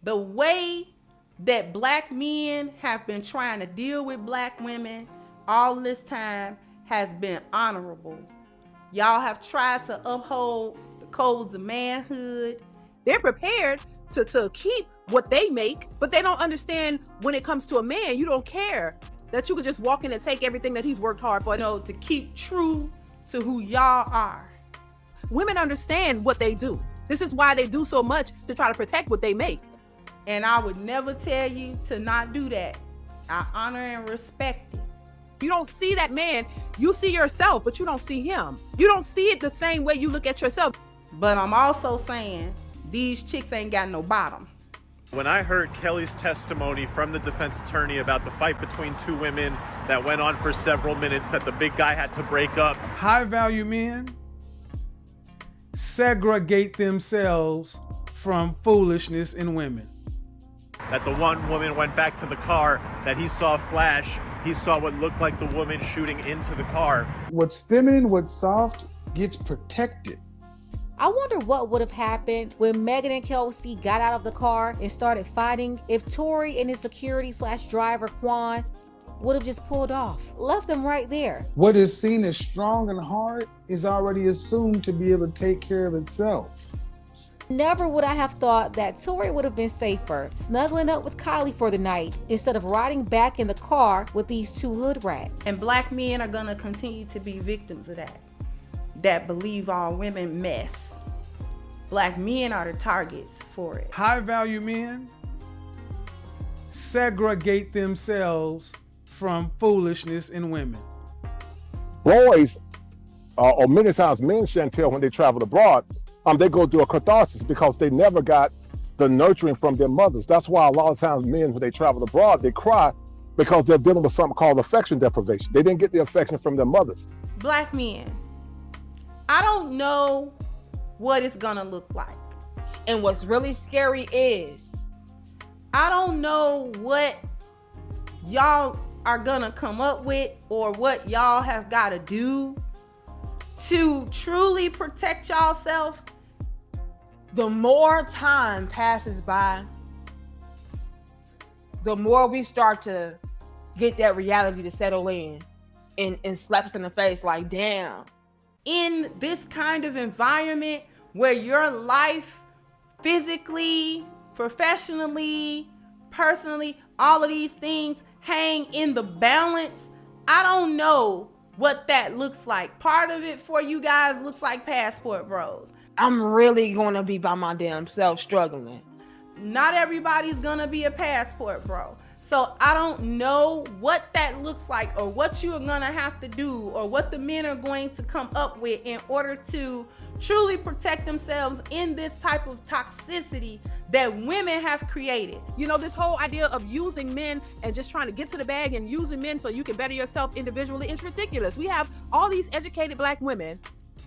The way that black men have been trying to deal with black women all this time has been honorable. Y'all have tried to uphold the codes of manhood. They're prepared to keep what they make, but they don't understand when it comes to a man, you don't care that you could just walk in and take everything that he's worked hard for. No, to keep true to who y'all are. Women understand what they do. This is why they do so much to try to protect what they make. And I would never tell you to not do that. I honor and respect it. You don't see that man, you see yourself, but you don't see him. You don't see it the same way you look at yourself. But I'm also saying these chicks ain't got no bottom. When I heard Kelly's testimony from the defense attorney about the fight between two women that went on for several minutes, that the big guy had to break up. High value men segregate themselves from foolishness in women. That the one woman went back to the car, that he saw a flash, he saw what looked like the woman shooting into the car. What's feminine, what's soft gets protected. I wonder what would have happened when Megan and Kelsey got out of the car and started fighting if Tory and his security/driver Quan would have just pulled off, left them right there. What is seen as strong and hard is already assumed to be able to take care of itself. Never would I have thought that Tory would have been safer snuggling up with Kylie for the night instead of riding back in the car with these two hood rats. And black men are gonna continue to be victims of that believe all women mess. Black men are the targets for it. High value men segregate themselves from foolishness in women. Boys, or many times men, Chantel, when they travel abroad, they go through a catharsis because they never got the nurturing from their mothers. That's why a lot of times men, when they travel abroad, they cry because they're dealing with something called affection deprivation. They didn't get the affection from their mothers. Black men, I don't know what it's gonna look like. And what's really scary is, I don't know what y'all are gonna come up with or what y'all have gotta do to truly protect y'allself. the more time passes by, the more we start to get that reality to settle in and slap us in the face like, damn. In this kind of environment where your life physically, professionally, personally, all of these things hang in the balance, I don't know what that looks like. Part of it for you guys looks like Passport Bros. I'm really gonna be by my damn self struggling. Not everybody's gonna be a Passport Bro. So I don't know what that looks like or what you are gonna have to do or what the men are going to come up with in order to truly protect themselves in this type of toxicity that women have created. You know, this whole idea of using men and just trying to get to the bag and using men so you can better yourself individually is ridiculous. We have all these educated black women,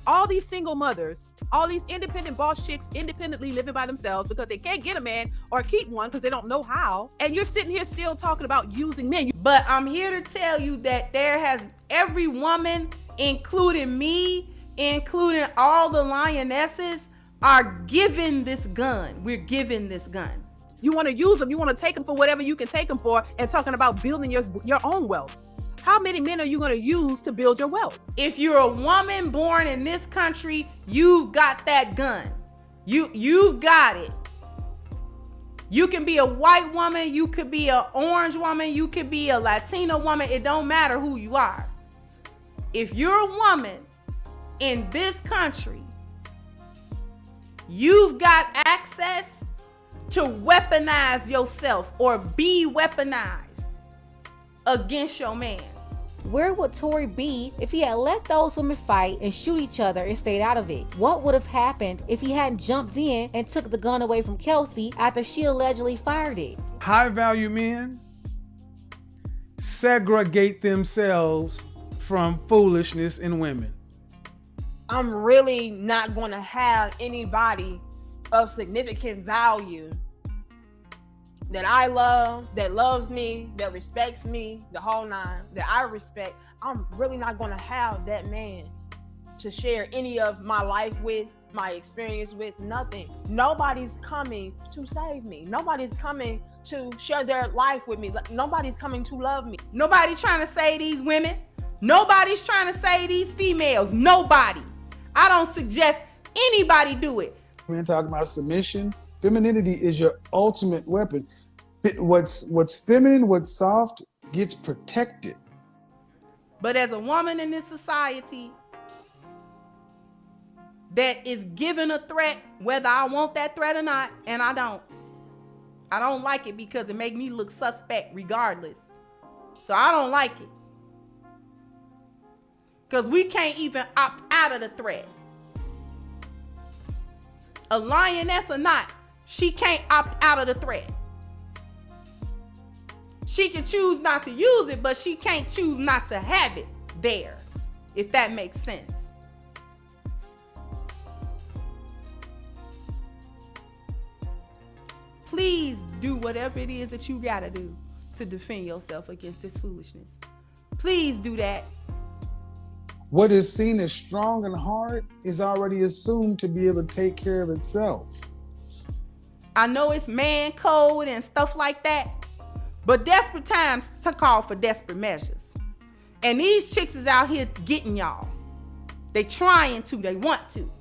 all these single mothers, all these independent boss chicks independently living by themselves because they can't get a man or keep one because they don't know how. And you're sitting here still talking about using men. But I'm here to tell you that there has every woman, including me, including all the lionesses, are given this gun. We're given this gun. You want to use them. You want to take them for whatever you can take them for, and talking about building your own wealth. How many men are you going to use to build your wealth? If you're a woman born in this country, you've got that gun. You've got it. You can be a white woman, you could be an orange woman, you could be a Latina woman. It don't matter who you are. If you're a woman in this country, you've got access to weaponize yourself or be weaponized against your man. Where would Tory be if he had let those women fight and shoot each other and stayed out of it? What would have happened if he hadn't jumped in and took the gun away from Kelsey after she allegedly fired it? High value men segregate themselves from foolishness in women. I'm really not going to have anybody of significant value that I love, that loves me, that respects me, the whole nine, that I respect. I'm really not going to have that man to share any of my life with my experience with, nothing. Nobody's coming to save me. Nobody's coming to share their life with me. Nobody's coming to love me. Nobody's trying to save these women. Nobody's trying to save these females. Nobody. I don't suggest anybody do it. We're talking about submission. Femininity is your ultimate weapon. What's feminine, what's soft gets protected. But as a woman in this society that is given a threat, whether I want that threat or not, and I don't like it because it makes me look suspect regardless. So I don't like it. Because we can't even opt out of the threat. A lioness or not, she can't opt out of the threat. She can choose not to use it, but she can't choose not to have it there, if that makes sense. Please do whatever it is that you gotta do to defend yourself against this foolishness. Please do that. What is seen as strong and hard is already assumed to be able to take care of itself. I know it's man code and stuff like that, but desperate times to call for desperate measures. And these chicks is out here getting y'all. They trying to, they want to.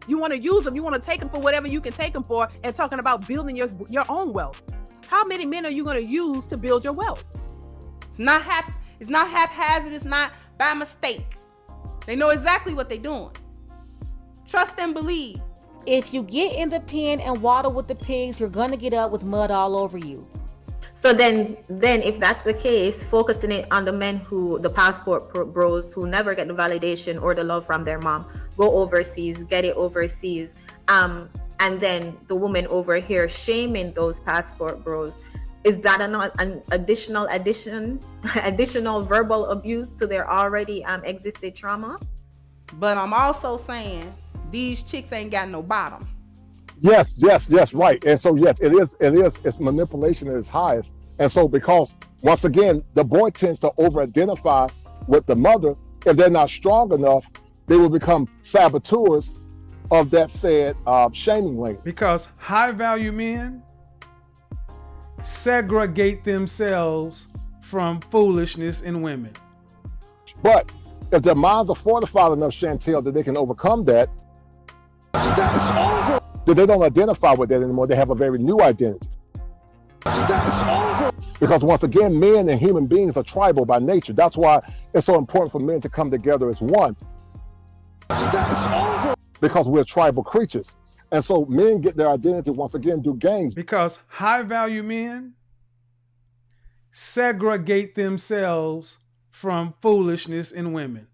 You want to use them. You want to take them for whatever you can take them for, and talking about building your own wealth. How many men are you going to use to build your wealth? It's not haphazard. It's not by mistake. They know exactly what they're doing. Trust and believe. If you get in the pen and water with the pigs, you're gonna get up with mud all over you. So then if that's the case, focusing it on the men the passport bros who never get the validation or the love from their mom, go overseas, get it overseas, and then the woman over here shaming those passport bros, is that an additional verbal abuse to their already existing trauma? But I'm also saying these chicks ain't got no bottom. Yes, right. And so yes, it's manipulation at its highest. And so because once again, the boy tends to over-identify with the mother. If they're not strong enough, they will become saboteurs of that said shaming link. Because high-value men segregate themselves from foolishness in women. But if their minds are fortified enough, Chantel, that they can overcome that, then they don't identify with that anymore. They have a very new identity. Because once again, men and human beings are tribal by nature. That's why it's so important for men to come together as one. Because we're tribal creatures. And so men get their identity once again through gangs. Because high-value men segregate themselves from foolishness in women.